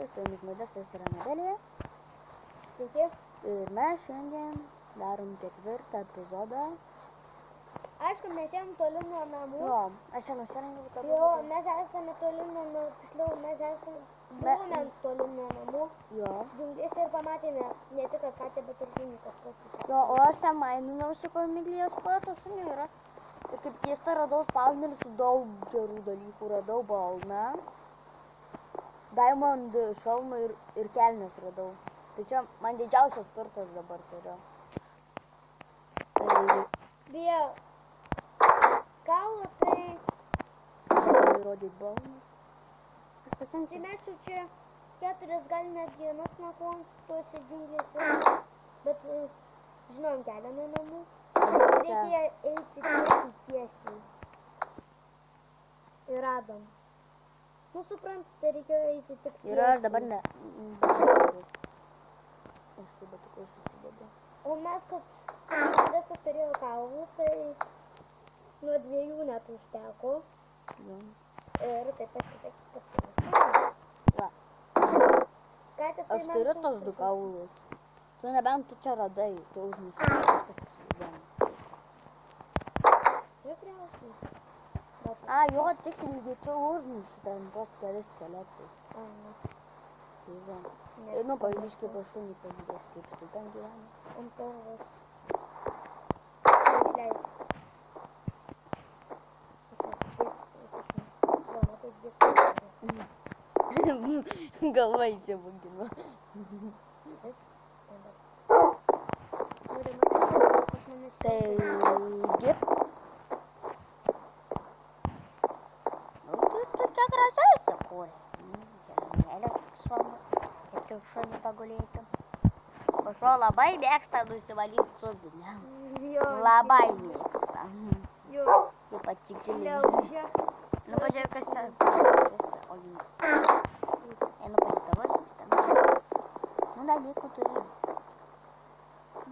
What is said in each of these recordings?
su jumis Modestas ir Anabelė. Sveiki. Ir mes šiandien darom 4 epizodą. Aišku, mes ėjom toli nuo namų. Jo, aš čia nusirengiau, kad... Jo, mes esame toli nuo namų, tiksliau, mes esame buvome toli nuo namų. Jo. Džiunglėse ir pamatėme ne tik Katę, bet ir šunį kažkokį. Jo, o aš ten maininausi, ko Emilijos pato šunį yra. Ir kaip keista radau spawnerį su daug gerų dalykų. Radau balną, diamond šalmą ir kelnes radau. Tai čia man didžiausias turtas dabar turiu. Tai... Beje, kaulą tai... Rodyt balną. Tai mes jau čia 4 gal net dienas nakvom tuose džiunglėse. Bet žinom kelią nuo namų. Reikėjo eiti tiesiai. Ir radom. Nu, suprantate, reikėjo eiti tik tiesiai. Ir aš dabar ne... Aš tai batukai susidedu. O mes, kad Modestas turėjo kaulų, tai nuo 2 net užteko. Jo. Ir taip pasisekė. Va. Katės tai Aš turiu tos 2 kaulus. Tu nebent tu čia radai, tu užnešai. Tikriausiai. Jo, tiksliai, tu užnešai ten tos kelis skeletus. Tai va. Einu pažiūrėti, kaip aš šunį pažiūrės, kaip jisai ten gyvena. Ant tavos. Galva įsibugino. Taigi. Tu čia gražiausia kūrė. Gelenėlė šalmas. Ir tu šunį pagulėtum. O šuo labai mėgsta nusivalyti subinę. Labai mėgsta. Taip atsikėlė. Nu, pažiūrėk, kas ten. O, ne. Einu pasitavos. Nu, dalykų turi.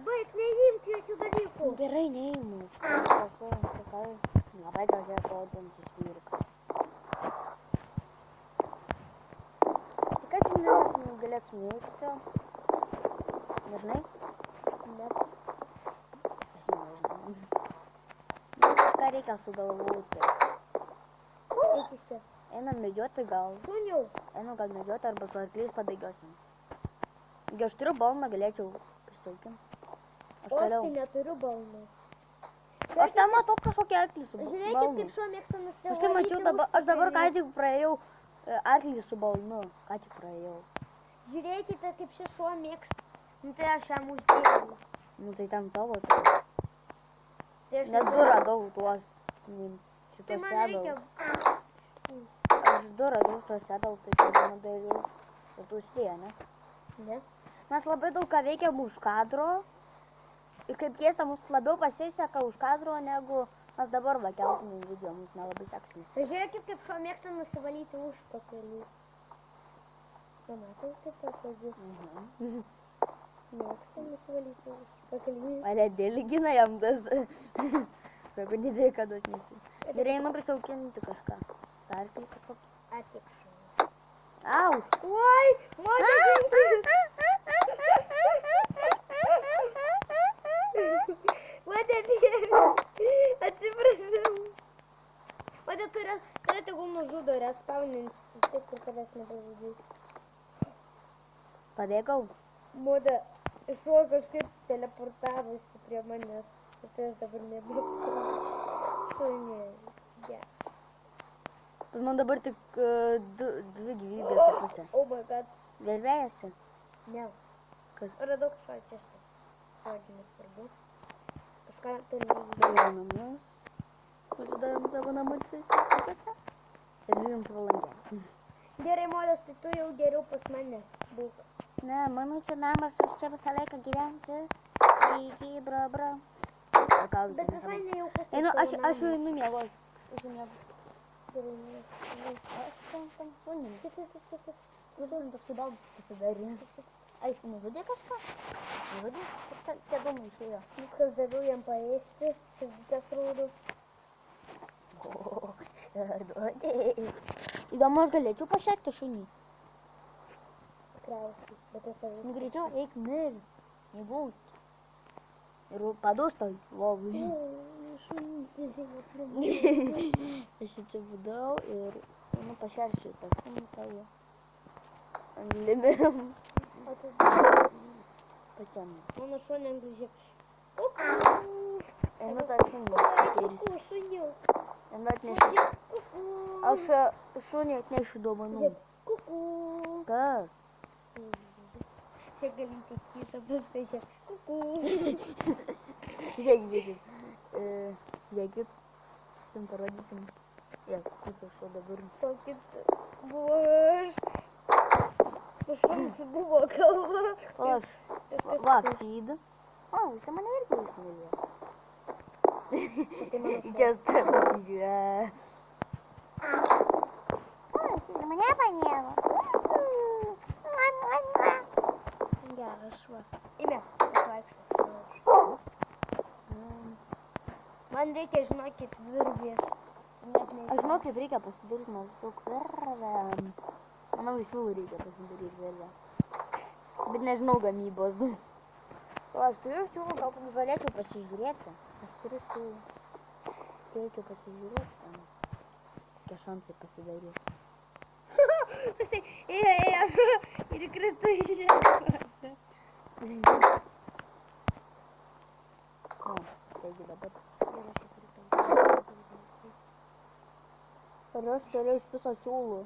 Baik, neimk jokių dalykų. Gerai, neimu. Tikrai labai gražiai atrodantis vyrukas. Tik kad šiandien galėtum neįti. Nežinai? Ne. Aš nežinau. Ką reikia sugalvoti? Eik iš čia. Einam medžioti gal. Šuniau. Einam gal medžioti arba su arkliais padaigosim. Jei aš turiu balną, galėčiau prisaukinti. O aš tai neturiu balnų. Aš ten matau kažkokį arklį su balnu. Žiūrėkit, kaip šuo mėgsta nusivalyti. Aš tai mačiau dabar, aš dabar ką tik praėjau arklį su balnu. Ką tik praėjau. Žiūrėkite, kaip šis šuo mėgsta. Nu tai aš jam uždėjau. Nu tai ten tavo tai. Nes 2 radau tuos šitos Tai man reikia... Aš 2 radau tuos sedal, tai tada dariau. Ir tu užsėja, ne? Ne. Mes labai daug ką veikiam už kadro. Ir kaip keista, mums labiau pasiseka už kadro, negu mes dabar keltumėm video, mums nelabai seksis. Žiūrėkit, kaip šuo mėgsta nusivalyti užpakalį. Pamatai, kaip pasakysiu. Mėgsta nusivalyti užpakalį. Ale dėlygina jam tas. Sako, nedėjai, kad aš nesi. Gerai, einu prisaukinti kažką. Tarkai kažkokį. Atik šunį. Au! Oi, Modė! Modė, atsiprašau. Modė, turi tegul nužudo ir atspauninti, taip, kur tavęs nepažudys. Pabėgau? Modė, šuo kažkaip teleportavosi prie manęs. Tai aš dabar nebėgau. Šunė, ja. Pas man dabar tik 2 gyvybės į pusę. Oh my god. Galvėjasi? Ne. Kas? Radau kažką čia. Pradžiai nesvarbu. Kažką turi Savo namus. Pasidarom savo namus visose. Ir žiūrim pro langę. Gerai, Modės, tai tu jau geriau pas mane būk. Ne, mano čia namas, aš čia visą laiką gyventi. Iki, bra. Bet visai nejaukus. Einu, aš jau einu miegoti. Aš jau miegoti. Aš tam šunim. Nu, turim toks įdomus pasidarinti. Ai, jis nužudė kažką? Nužudė? Kaip čia doma išėjo? Viskas daviau jam paėsti, širdutės rūdų. O, šardodė. Įdomu, aš galėčiau pašerti šunį. tikriausiai. Bet aš tavęs. Nu greičiau eik mir. Negult. Ir padūstai lovui. Aš atsibudau ir pašeršiu tą šunį jo. Ant limėm. O tu Pasiemu. mano šunė angližė. Kuku. Einu tą šunį. Kuku, šuniu. Einu atnešiu. Kuku. Aš šunį atnešiu dovanų. Kuku. Kas? Čia gali tik kisą paskaičią. Kuku. Žiūrėkit. Žiūrėkit. Jums parodysim. Kucas šuo dabar. Tokit buvo. Šunis buvo kalba. Aš. Va, feed. O, čia mane irgi išmylė. Tai mano Čia pasižiūrė. Mane pamėgo. geras šuo. Ime, pasivaikščiok. Man reikia, žinokit, virvės. Aš žinau, kaip reikia pasidaryti maždaug virvę. Manau, visų reikia pasidaryti virvę. Bet nežinau gamybos. O aš turiu siūlų, gal galėčiau pasižiūrėti. Aš turiu siūlų. Galėčiau pasižiūrėti. Kokie šansai pasidaryti. Jisai ėjo ir krito į žemę. O, taigi dabar. Ir aš turiu iš viso siūlų.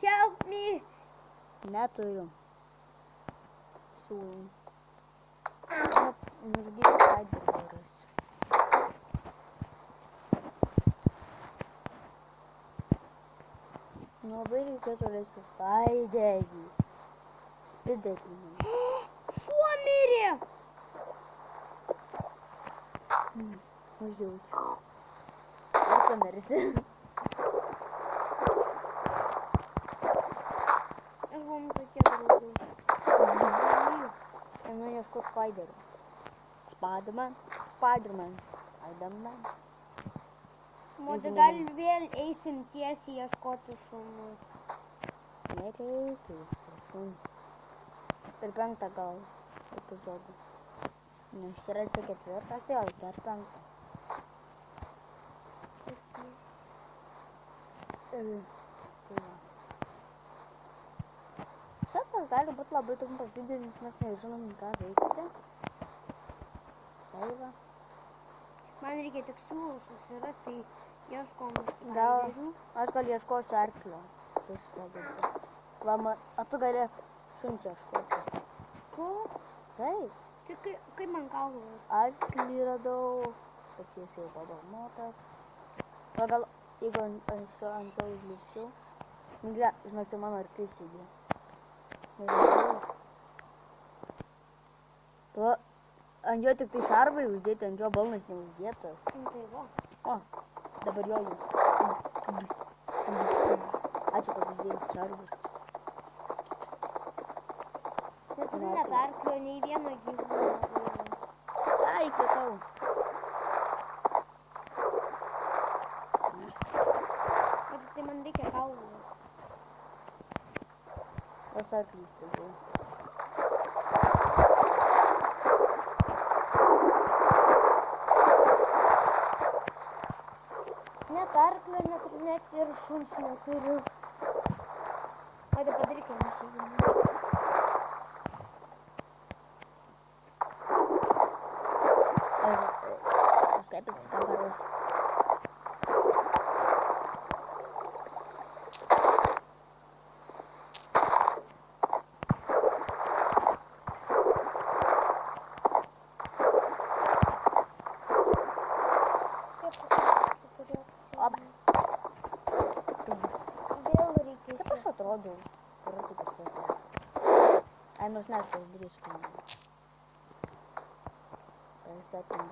Help me! Neturiu siūlų. Nugdyti spiderberus. Labai reikėtų rasti spiderį. Spiderį. Šuo mirė! Aš jaučiu. Ar pamirsi? Aš buvom tokie draugai. Einu ieškoti spiderio. Spiderman. Spiderman. Spiderman. Modu, gal vėl eisim tiesiai ieškoti šunų. Nereikia ieškoti. Per 5 gal epizodą. Nes yra tik 4, tai jau per 5. Šitas gali būti labai trumpas video, nes mes nežinom, ką veikti. Tai va. Man reikia tik siūlų susirasti, tai ieškom Gal, spiderį. aš gal ieškosiu arklio. Va, tu gali šunčio ieškoti. Ko? Taip, Tai kaip man galvos? arklį radau, bet jis jau padalmotas. Va, gal, jeigu ant to užlipčiau. Žinok, tai mano arklys įdė. Va, ant jo tik tai šarvai uždėti, ant jo balnas neuždėtas. Tai va. O, dabar jo jau. Ačiū, kad uždėjai šarvus. Neturiu net arklio, nei vieno gyvūno. Ai, įkvėtau. Tai man reikia kaulų. Aš arklys turiu. Net arklio neturiu, net ir šuns neturiu. O tai padarykim išėjimą. Aš kaip atsikamparos. Oba. Vėl reikia. Kaip aš atrodau? Yra taip atsakau. Ai, nors mes tas drįsku. Pasakym.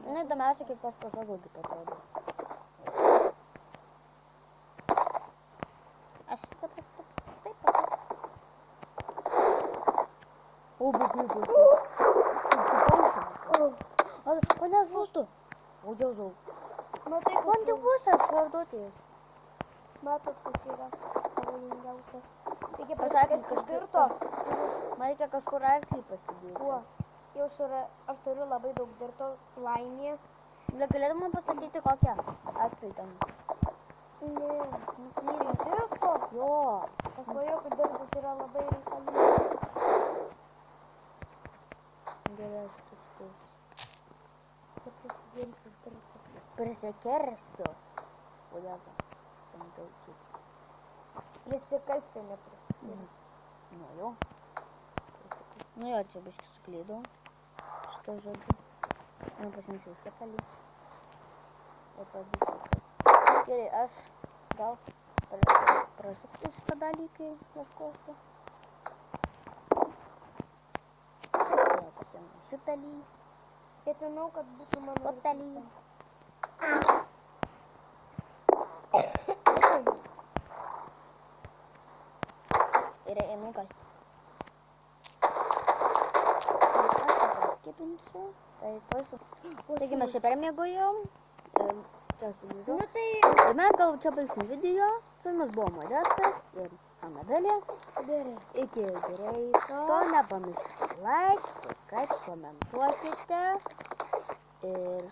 Nu, įdomiausia, kaip aš pasakau, kaip atrodau. Aš taip pasakau. O, būtų. Kaip su paukščiu. Mane žūstu. O Dievau. Nu tai Man tik pusės varduotės. matot, kas yra pavojingiausia. Reikia Pasakė, pasiekti kad tvirto. Man reikia kažkur arklį pasidėti. Kuo? Aš turiu labai daug dirto laimė. Galėtum man pasakyti kokią arklį ten. Ne, nusmyrė dirto. Jo. Aš svajau, kad dirtas yra labai reikalingas. Gerestis. Kad prisidirsiu dirto. Prisikersiu. O Dievau. Ten taučiai. Prisikasti neprisikasti. Nu jo. Nu jo, čia biškai suklydau. Šito žodžiu. Nu pasimčiau šepelį. Ir pavyzdžiui. Gerai, aš gal prasukti šitą dalyką ieškosiu. Ja, pasiėmiau šipelį. Ketinau, kad būtų mano Fotelį. Ir ėmiau kasti. Paskipinsiu. Tai pasu. Taigi mes čia permiegojom. Čia sugrįžau. Nu tai... Ir mes gal čia baigsim video. Su jumis buvo Modestas ir Anabelė. Gerai. Iki greito. Nepamirškite like, subscribe, komentuokite. Ir